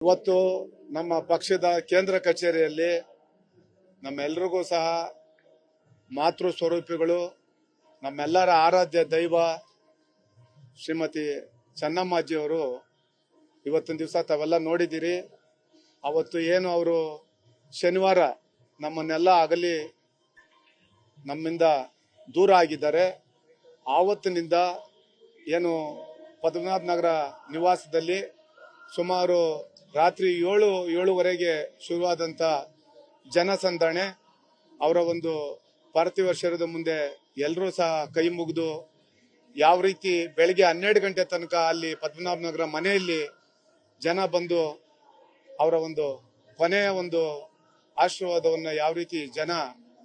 ಇವತ್ತು ನಮ್ಮ ಪಕ್ಷದ ಕೇಂದ್ರ ಕಚೇರಿಯಲ್ಲಿ ನಮ್ಮೆಲ್ಲರಿಗೂ ಸಹ ಮಾತೃ ಸ್ವರೂಪಿಗಳು, ನಮ್ಮೆಲ್ಲರ ಆರಾಧ್ಯ ದೈವ ಶ್ರೀಮತಿ ಚೆನ್ನಮ್ಮಾಜಿಯವರು ಇವತ್ತಿನ ದಿವಸ ತಾವೆಲ್ಲ ನೋಡಿದ್ದೀರಿ. ಅವತ್ತು ಏನು ಅವರು ಶನಿವಾರ ನಮ್ಮನ್ನೆಲ್ಲ ಅಗಲಿ ನಮ್ಮಿಂದ ದೂರ ಆಗಿದ್ದಾರೆ. ಆವತ್ತಿನಿಂದ ಏನು ಪದ್ಮನಾಭ ನಗರ ನಿವಾಸದಲ್ಲಿ ಸುಮಾರು ರಾತ್ರಿ 7-7:30ಗೆ ಶುರುವಾದಂಥ ಜನಸಂದಣಿ, ಅವರ ಒಂದು ಪಾರ್ಥಿವ ಶರೀರದ ಮುಂದೆ ಎಲ್ಲರೂ ಸಹ ಕೈ ಮುಗಿದು ಯಾವ ರೀತಿ ಬೆಳಗ್ಗೆ 12 ಗಂಟೆ ತನಕ ಅಲ್ಲಿ ಪದ್ಮನಾಭ ನಗರ ಮನೆಯಲ್ಲಿ ಜನ ಬಂದು ಅವರ ಒಂದು ಕೊನೆಯ ಒಂದು ಆಶೀರ್ವಾದವನ್ನು ಯಾವ ರೀತಿ ಜನ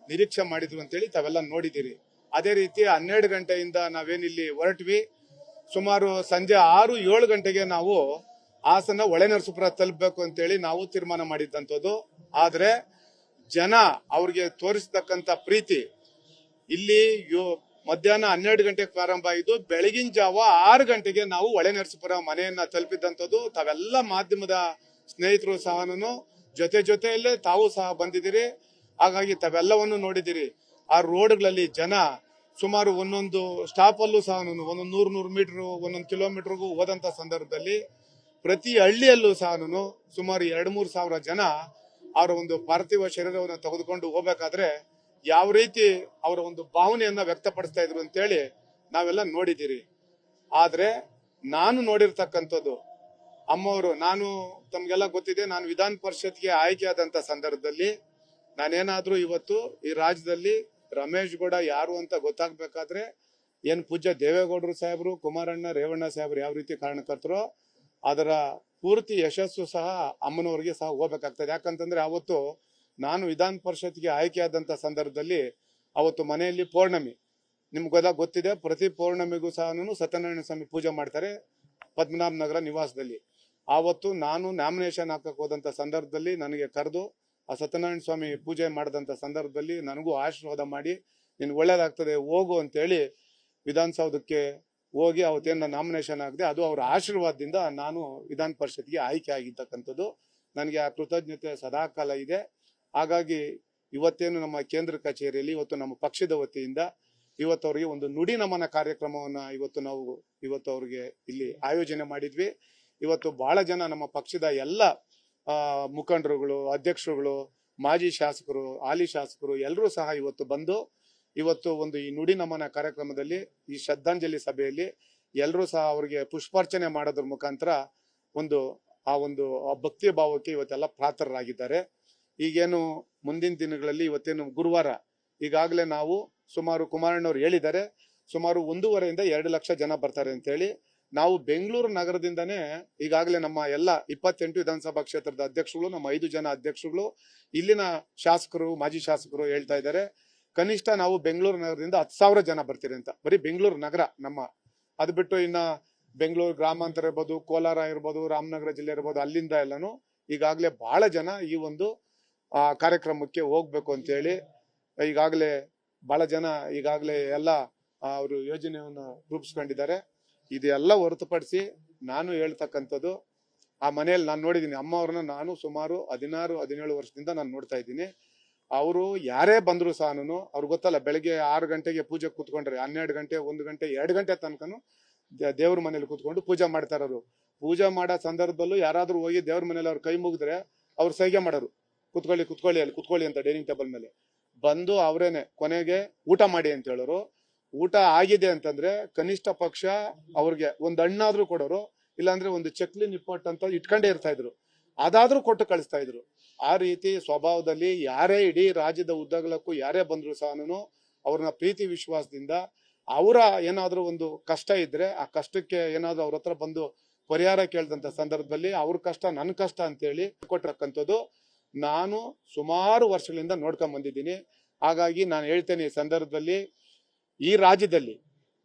ನಿರೀಕ್ಷೆ ಮಾಡಿದ್ರು ಅಂತೇಳಿ ತಾವೆಲ್ಲ ನೋಡಿದ್ದೀರಿ. ಅದೇ ರೀತಿ 12 ಗಂಟೆಯಿಂದ ನಾವೇನಿಲ್ಲಿ ಹೊರಟ್ವಿ, ಸುಮಾರು ಸಂಜೆ 6-7 ಗಂಟೆಗೆ ನಾವು ಹಾಸನ ಹೊಳೆನರಸೀಪುರ ತಲುಪಬೇಕು ಅಂತೇಳಿ ನಾವು ತೀರ್ಮಾನ ಮಾಡಿದ್ದಂಥದ್ದು. ಆದ್ರೆ ಜನ ಅವ್ರಿಗೆ ತೋರಿಸ್ತಕ್ಕಂಥ ಪ್ರೀತಿ ಇಲ್ಲಿ ಮಧ್ಯಾಹ್ನ 12 ಗಂಟೆಗೆ ಪ್ರಾರಂಭ ಆಗಿದ್ದು, ಬೆಳಗಿನ ಜಾವ 6 ಗಂಟೆಗೆ ನಾವು ಹೊಳೆನರಸೀಪುರ ಮನೆಯನ್ನ ತಲುಪಿದ್ದಂಥದ್ದು. ತಾವೆಲ್ಲ ಮಾಧ್ಯಮದ ಸ್ನೇಹಿತರು ಸಹ ಜೊತೆಯಲ್ಲೇ ತಾವು ಸಹ ಬಂದಿದ್ದೀರಿ. ಹಾಗಾಗಿ ತಾವೆಲ್ಲವನ್ನು ನೋಡಿದಿರಿ. ಆ ರೋಡ್ಗಳಲ್ಲಿ ಜನ ಸುಮಾರು ಒಂದೊಂದು ಸ್ಟಾಪ್ ಅಲ್ಲೂ ಸಹ ಒಂದೊಂದು 100 ಮೀಟರ್, ಒಂದೊಂದು ಕಿಲೋಮೀಟರ್ಗೂ ಹೋದಂತ ಸಂದರ್ಭದಲ್ಲಿ ಪ್ರತಿ ಹಳ್ಳಿಯಲ್ಲೂ ಸಹ ಸುಮಾರು 2-3 ಸಾವಿರ ಜನ ಅವರ ಒಂದು ಪಾರ್ಥಿವ ಶರೀರವನ್ನು ತೆಗೆದುಕೊಂಡು ಹೋಗ್ಬೇಕಾದ್ರೆ ಯಾವ ರೀತಿ ಅವರ ಒಂದು ಭಾವನೆಯನ್ನ ವ್ಯಕ್ತಪಡಿಸ್ತಾ ಇದ್ರು ಅಂತೇಳಿ ನಾವೆಲ್ಲ ನೋಡಿದ್ದೀರಿ. ಆದ್ರೆ ನಾನು ನೋಡಿರ್ತಕ್ಕಂಥದ್ದು ಅಮ್ಮವರು, ನಾನು ತಮ್ಗೆಲ್ಲ ಗೊತ್ತಿದೆ, ನಾನು ವಿಧಾನ ಪರಿಷತ್ಗೆ ಆಯ್ಕೆಯಾದಂತ ಸಂದರ್ಭದಲ್ಲಿ ನಾನೇನಾದ್ರೂ ಇವತ್ತು ಈ ರಾಜ್ಯದಲ್ಲಿ ರಮೇಶ್ ಗೌಡ ಯಾರು ಅಂತ ಗೊತ್ತಾಗ್ಬೇಕಾದ್ರೆ ಏನ್ ಪೂಜ್ಯ ದೇವೇಗೌಡರು ಸಾಹೇಬರು, ಕುಮಾರಣ್ಣ, ರೇವಣ್ಣ ಸಾಹೇಬರು ಯಾವ ರೀತಿ ಕಾರಣಕರ್ತರೋ ಅದರ ಪೂರ್ತಿ ಯಶಸ್ಸು ಸಹ ಅಮ್ಮನವರಿಗೆ ಸಹ ಹೋಗ್ಬೇಕಾಗ್ತದೆ. ಯಾಕಂತಂದ್ರೆ ಅವತ್ತು ನಾನು ವಿಧಾನ ಪರಿಷತ್ಗೆ ಆಯ್ಕೆಯಾದಂತ ಸಂದರ್ಭದಲ್ಲಿ ಅವತ್ತು ಮನೆಯಲ್ಲಿ ಪೌರ್ಣಮಿ, ನಿಮ್ಗೆಲ್ಲ ಗೊತ್ತಿದೆ, ಪ್ರತಿ ಪೌರ್ಣಮಿಗೂ ಸಹ ಸತ್ಯನಾರಾಯಣ ಸ್ವಾಮಿ ಪೂಜೆ ಮಾಡ್ತಾರೆ ಪದ್ಮನಾಭ ನಗರ ನಿವಾಸದಲ್ಲಿ. ಆವತ್ತು ನಾನು ನಾಮಿನೇಷನ್ ಹಾಕಕ್ ಹೋದಂತ ಸಂದರ್ಭದಲ್ಲಿ ನನಗೆ ಕರೆದು ಆ ಸತ್ಯನಾರಾಯಣ ಸ್ವಾಮಿ ಪೂಜೆ ಮಾಡಿದಂತ ಸಂದರ್ಭದಲ್ಲಿ ನನಗೂ ಆಶೀರ್ವಾದ ಮಾಡಿ ನಿನ್ ಒಳ್ಳೇದಾಗ್ತದೆ ಹೋಗು ಅಂತೇಳಿ ವಿಧಾನಸೌಧಕ್ಕೆ ಹೋಗಿ ಅವತ್ತೇನ ನಾಮಿನೇಷನ್ ಆಗದೆ ಅದು ಅವರ ಆಶೀರ್ವಾದದಿಂದ ನಾನು ವಿಧಾನ ಪರಿಷತ್ಗೆ ಆಯ್ಕೆ ಆಗಿರ್ತಕ್ಕಂಥದ್ದು. ನನಗೆ ಆ ಕೃತಜ್ಞತೆ ಸದಾಕಾಲ ಇದೆ. ಹಾಗಾಗಿ ಇವತ್ತೇನು ನಮ್ಮ ಕೇಂದ್ರ ಕಚೇರಿಯಲ್ಲಿ ಇವತ್ತು ನಮ್ಮ ಪಕ್ಷದ ವತಿಯಿಂದ ಇವತ್ತು ಅವರಿಗೆ ಒಂದು ನುಡಿ ನಮನ ಕಾರ್ಯಕ್ರಮವನ್ನ ಇವತ್ತು ಅವ್ರಿಗೆ ಇಲ್ಲಿ ಆಯೋಜನೆ ಮಾಡಿದ್ವಿ. ಇವತ್ತು ಬಹಳ ಜನ ನಮ್ಮ ಪಕ್ಷದ ಎಲ್ಲ ಮುಖಂಡರುಗಳು, ಅಧ್ಯಕ್ಷರುಗಳು, ಮಾಜಿ ಶಾಸಕರು, ಹಾಲಿ ಶಾಸಕರು ಎಲ್ಲರೂ ಸಹ ಇವತ್ತು ಬಂದು ಇವತ್ತು ಒಂದು ಈ ನುಡಿ ನಮನ ಕಾರ್ಯಕ್ರಮದಲ್ಲಿ ಈ ಶ್ರದ್ಧಾಂಜಲಿ ಸಭೆಯಲ್ಲಿ ಎಲ್ಲರೂ ಸಹ ಅವರಿಗೆ ಪುಷ್ಪಾರ್ಚನೆ ಮಾಡೋದ್ರ ಮುಖಾಂತರ ಆ ಭಕ್ತಿಯ ಭಾವಕ್ಕೆ ಇವತ್ತೆಲ್ಲ ಪಾತ್ರರಾಗಿದ್ದಾರೆ. ಈಗೇನು ಮುಂದಿನ ದಿನಗಳಲ್ಲಿ ಇವತ್ತೇನು ಗುರುವಾರ ಈಗಾಗಲೇ ನಾವು ಸುಮಾರು ಕುಮಾರಣ್ಣವ್ರು ಹೇಳಿದ್ದಾರೆ, ಸುಮಾರು 1.5 ಇಂದ 2 ಲಕ್ಷ ಜನ ಬರ್ತಾರೆ ಅಂತ ಹೇಳಿ. ನಾವು ಬೆಂಗಳೂರು ನಗರದಿಂದನೇ ಈಗಾಗಲೇ ನಮ್ಮ ಎಲ್ಲ 28 ವಿಧಾನಸಭಾ ಕ್ಷೇತ್ರದ ಅಧ್ಯಕ್ಷಗಳು, ನಮ್ಮ 5 ಜನ ಅಧ್ಯಕ್ಷಗಳು, ಇಲ್ಲಿನ ಶಾಸಕರು, ಮಾಜಿ ಶಾಸಕರು ಹೇಳ್ತಾ ಇದ್ದಾರೆ ಕನಿಷ್ಠ ನಾವು ಬೆಂಗಳೂರು ನಗರದಿಂದ 10,000 ಜನ ಬರ್ತೀರಿ ಅಂತ. ಬರೀ ಬೆಂಗಳೂರು ನಗರ ನಮ್ಮ, ಅದು ಬಿಟ್ಟು ಇನ್ನ ಬೆಂಗಳೂರು ಗ್ರಾಮಾಂತರ ಇರ್ಬೋದು, ಕೋಲಾರ ಇರ್ಬೋದು, ರಾಮನಗರ ಜಿಲ್ಲೆ ಇರ್ಬೋದು, ಅಲ್ಲಿಂದ ಎಲ್ಲಾನು ಈಗಾಗಲೇ ಬಹಳ ಜನ ಈ ಒಂದು ಕಾರ್ಯಕ್ರಮಕ್ಕೆ ಹೋಗ್ಬೇಕು ಅಂತ ಹೇಳಿ ಈಗಾಗಲೇ ಬಹಳ ಜನ ಈಗಾಗಲೇ ಎಲ್ಲ ಅವರು ಯೋಜನೆಯನ್ನು ರೂಪಿಸ್ಕೊಂಡಿದ್ದಾರೆ. ಇದೆಲ್ಲ ಹೊರತುಪಡಿಸಿ ನಾನು ಹೇಳ್ತಕ್ಕಂಥದ್ದು, ಆ ಮನೆಯಲ್ಲಿ ನಾನು ನೋಡಿದ್ದೀನಿ ಅಮ್ಮ ಅವ್ರನ್ನ, ನಾನು ಸುಮಾರು 16-17 ವರ್ಷದಿಂದ ನಾನು ನೋಡ್ತಾ ಇದ್ದೀನಿ. ಅವರು ಯಾರೇ ಬಂದ್ರು ಸಹ ಅವ್ರಿಗೆ ಗೊತ್ತಲ್ಲ, ಬೆಳಗ್ಗೆ 6 ಗಂಟೆಗೆ ಪೂಜೆ ಕೂತ್ಕೊಂಡ್ರೆ 12 ಗಂಟೆ, 1 ಗಂಟೆ, 2 ಗಂಟೆ ತನಕನು ದೇವ್ರ ಮನೇಲಿ ಕೂತ್ಕೊಂಡು ಪೂಜೆ ಮಾಡ್ತಾರವರು. ಪೂಜೆ ಮಾಡೋ ಸಂದರ್ಭದಲ್ಲೂ ಯಾರಾದ್ರೂ ಹೋಗಿ ದೇವ್ರ ಮನೇಲಿ ಅವ್ರ ಕೈ ಮುಗಿದ್ರೆ ಅವ್ರು ಸೈಗೆ ಮಾಡೋರು, ಕುತ್ಕೊಳ್ಳಿ ಅಲ್ಲಿ ಕುತ್ಕೊಳ್ಳಿ ಅಂತ ಡೈನಿಂಗ್ ಟೇಬಲ್ ಮೇಲೆ ಬಂದು ಅವರೇನೆ ಕೊನೆಗೆ ಊಟ ಮಾಡಿ ಅಂತ ಹೇಳೋರು. ಊಟ ಆಗಿದೆ ಅಂತಂದ್ರೆ ಕನಿಷ್ಠ ಪಕ್ಷ ಅವ್ರಿಗೆ ಒಂದು ಹಣ್ಣಾದ್ರೂ ಕೊಡೋರು, ಇಲ್ಲಾಂದ್ರೆ ಒಂದು ಚಕ್ಲಿ ನಿಪ್ಪಟ್ಟು ಅಂತ ಇಟ್ಕೊಂಡೇ ಇರ್ತಾ ಇದ್ರು, ಅದಾದ್ರೂ ಕೊಟ್ಟು ಕಳಿಸ್ತಾ ಇದ್ರು. ಆ ರೀತಿ ಸ್ವಭಾವದಲ್ಲಿ ಯಾರೇ ಇಡೀ ರಾಜ್ಯದ ಉದ್ದಗಲಕ್ಕೂ ಯಾರೇ ಬಂದ್ರು ಸಹ ಅವ್ರನ್ನ ಪ್ರೀತಿ ವಿಶ್ವಾಸದಿಂದ ಅವರ ಏನಾದ್ರೂ ಒಂದು ಕಷ್ಟ ಇದ್ರೆ ಆ ಕಷ್ಟಕ್ಕೆ ಏನಾದ್ರೂ ಅವ್ರ ಹತ್ರ ಬಂದು ಪರಿಹಾರ ಕೇಳಿದಂತ ಸಂದರ್ಭದಲ್ಲಿ ಅವ್ರ ಕಷ್ಟ ನನ್ನ ಕಷ್ಟ ಅಂತೇಳಿ ಕೊಟ್ಟಿರಕ್ಕಂಥದ್ದು ನಾನು ಸುಮಾರು ವರ್ಷಗಳಿಂದ ನೋಡ್ಕೊಂಡ್ ಬಂದಿದ್ದೀನಿ. ಹಾಗಾಗಿ ನಾನು ಹೇಳ್ತೇನೆ, ಈ ಸಂದರ್ಭದಲ್ಲಿ ಈ ರಾಜ್ಯದಲ್ಲಿ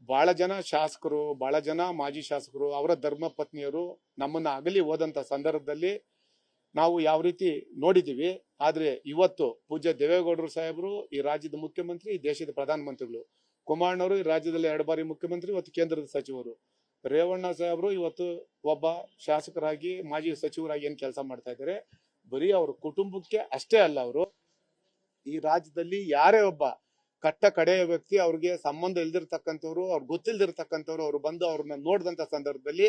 ಬಹಳ ಜನ ಶಾಸಕರು, ಬಹಳ ಜನ ಮಾಜಿ ಶಾಸಕರು, ಅವರ ಧರ್ಮ ಪತ್ನಿಯರು ನಮ್ಮನ್ನ ಅಗಲಿ ಹೋದಂತ ಸಂದರ್ಭದಲ್ಲಿ ನಾವು ಯಾವ ರೀತಿ ನೋಡಿದೀವಿ. ಆದ್ರೆ ಇವತ್ತು ಪೂಜ್ಯ ದೇವೇಗೌಡರು ಸಾಹೇಬರು ಈ ರಾಜ್ಯದ ಮುಖ್ಯಮಂತ್ರಿ, ಈ ದೇಶದ ಪ್ರಧಾನಮಂತ್ರಿಗಳು, ಕುಮಾರಣ್ಣವರು ಈ ರಾಜ್ಯದಲ್ಲಿ 2 ಬಾರಿ ಮುಖ್ಯಮಂತ್ರಿ, ಇವತ್ತು ಕೇಂದ್ರದ ಸಚಿವರು, ರೇವಣ್ಣ ಸಾಹೇಬರು ಇವತ್ತು ಒಬ್ಬ ಶಾಸಕರಾಗಿ ಮಾಜಿ ಸಚಿವರಾಗಿ ಏನ್ ಕೆಲಸ ಮಾಡ್ತಾ ಇದ್ದಾರೆ, ಬರೀ ಅವ್ರ ಕುಟುಂಬಕ್ಕೆ ಅಷ್ಟೇ ಅಲ್ಲ, ಅವರು ಈ ರಾಜ್ಯದಲ್ಲಿ ಯಾರೇ ಒಬ್ಬ ಕಟ್ಟ ಕಡೆಯ ವ್ಯಕ್ತಿ ಅವ್ರಿಗೆ ಸಂಬಂಧ ಇಲ್ದಿರ್ತಕ್ಕಂಥವ್ರು, ಅವ್ರಿಗೆ ಗೊತ್ತಿಲ್ದಿರ್ತಕ್ಕಂಥವ್ರು ಅವ್ರು ಬಂದು ಅವ್ರನ್ನ ನೋಡಿದಂತ ಸಂದರ್ಭದಲ್ಲಿ,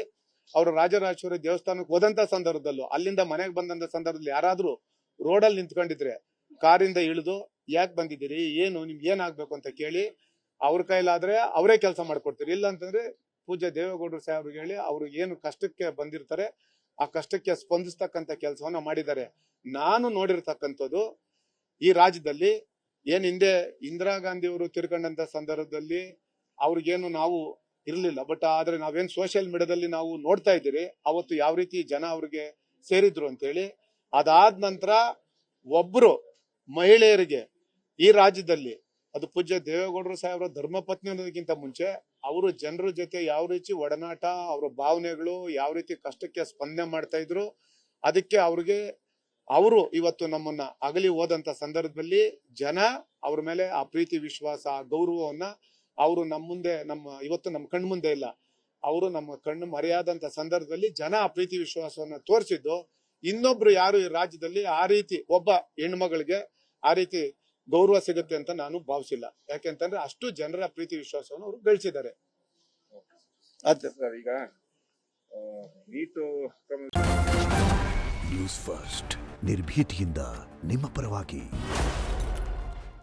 ಅವರು ರಾಜರಾಜೇಶ್ವರಿ ದೇವಸ್ಥಾನಕ್ಕೆ ಹೋದಂತ ಸಂದರ್ಭದಲ್ಲೂ, ಅಲ್ಲಿಂದ ಮನೆಗೆ ಬಂದಂತ ಸಂದರ್ಭದಲ್ಲಿ ಯಾರಾದ್ರೂ ರೋಡಲ್ಲಿ ನಿಂತ್ಕೊಂಡಿದ್ರೆ ಕಾರಿಂದ ಇಳಿದು ಯಾಕೆ ಬಂದಿದ್ದೀರಿ, ಏನು ನಿಮ್ಗೆ ಏನಾಗ್ಬೇಕು ಅಂತ ಕೇಳಿ ಅವ್ರ ಕೈಲಾದ್ರೆ ಅವರೇ ಕೆಲಸ ಮಾಡ್ಕೊಡ್ತೀರಿ. ಇಲ್ಲ ಅಂತಂದ್ರೆ ಪೂಜ್ಯ ದೇವೇಗೌಡರು ಸಾಹೇಬ್ರಿಗೆ ಹೇಳಿ ಅವ್ರು ಏನು ಕಷ್ಟಕ್ಕೆ ಬಂದಿರ್ತಾರೆ ಆ ಕಷ್ಟಕ್ಕೆ ಸ್ಪಂದಿಸ್ತಕ್ಕಂಥ ಕೆಲಸವನ್ನ ಮಾಡಿದ್ದಾರೆ. ನಾನು ನೋಡಿರ್ತಕ್ಕಂಥದ್ದು ಈ ರಾಜ್ಯದಲ್ಲಿ ಏನ್ ಹಿಂದೆ ಇಂದಿರಾ ಗಾಂಧಿ ಅವರು ತಿರ್ಕೊಂಡಂತ ಸಂದರ್ಭದಲ್ಲಿ ಅವ್ರಿಗೇನು ನಾವು ಇರ್ಲಿಲ್ಲ, ಬಟ್ ಆದ್ರೆ ನಾವೇನ್ ಸೋಷಿಯಲ್ ಮೀಡಿಯಾದಲ್ಲಿ ನಾವು ನೋಡ್ತಾ ಇದ್ದೀರಿ ಅವತ್ತು ಯಾವ ರೀತಿ ಜನ ಅವ್ರಿಗೆ ಸೇರಿದ್ರು ಅಂತ ಹೇಳಿ. ಅದಾದ ನಂತರ ಒಬ್ರು ಮಹಿಳೆಯರಿಗೆ ಈ ರಾಜ್ಯದಲ್ಲಿ, ಅದು ಪೂಜ್ಯ ದೇವೇಗೌಡರು ಸಾಹೇಬರ ಧರ್ಮಪತ್ನಿ ಅನ್ನೋದಕ್ಕಿಂತ ಮುಂಚೆ ಅವರು ಜನರ ಜೊತೆ ಯಾವ ರೀತಿ ಒಡನಾಟ, ಅವರ ಭಾವನೆಗಳು ಯಾವ ರೀತಿ ಕಷ್ಟಕ್ಕೆ ಸ್ಪಂದನೆ ಮಾಡ್ತಾ ಇದ್ರು, ಅದಕ್ಕೆ ಅವರು ಇವತ್ತು ನಮ್ಮನ್ನ ಅಗಲಿ ಹೋದಂತ ಸಂದರ್ಭದಲ್ಲಿ ಜನ ಅವ್ರ ಮೇಲೆ ಆ ಪ್ರೀತಿ ವಿಶ್ವಾಸ ಆ ಗೌರವವನ್ನ ಅವರು ಇವತ್ತು ನಮ್ಮ ಕಣ್ಣು ಮುಂದೆ ಇಲ್ಲ, ಅವರು ನಮ್ಮ ಕಣ್ಣು ಮರೆಯಾದಂತ ಸಂದರ್ಭದಲ್ಲಿ ಜನ ಆ ಪ್ರೀತಿ ವಿಶ್ವಾಸವನ್ನ ತೋರಿಸಿದ್ದು. ಇನ್ನೊಬ್ರು ಯಾರು ಈ ರಾಜ್ಯದಲ್ಲಿ ಆ ರೀತಿ ಒಬ್ಬ ಹೆಣ್ಮಗಳಿಗೆ ಆ ರೀತಿ ಗೌರವ ಸಿಗುತ್ತೆ ಅಂತ ನಾನು ಭಾವಿಸಿಲ್ಲ. ಯಾಕೆಂತಂದ್ರೆ ಅಷ್ಟು ಜನರ ಪ್ರೀತಿ ವಿಶ್ವಾಸವನ್ನು ಅವರು ಗಳಿಸಿದ್ದಾರೆ. ಈಗ ನೀಟು ನ್ಯೂಸ್ ಫಸ್ಟ್ ನಿರ್ಭೀತಿಯಿಂದ ನಿಮ್ಮ ಪರವಾಗಿ.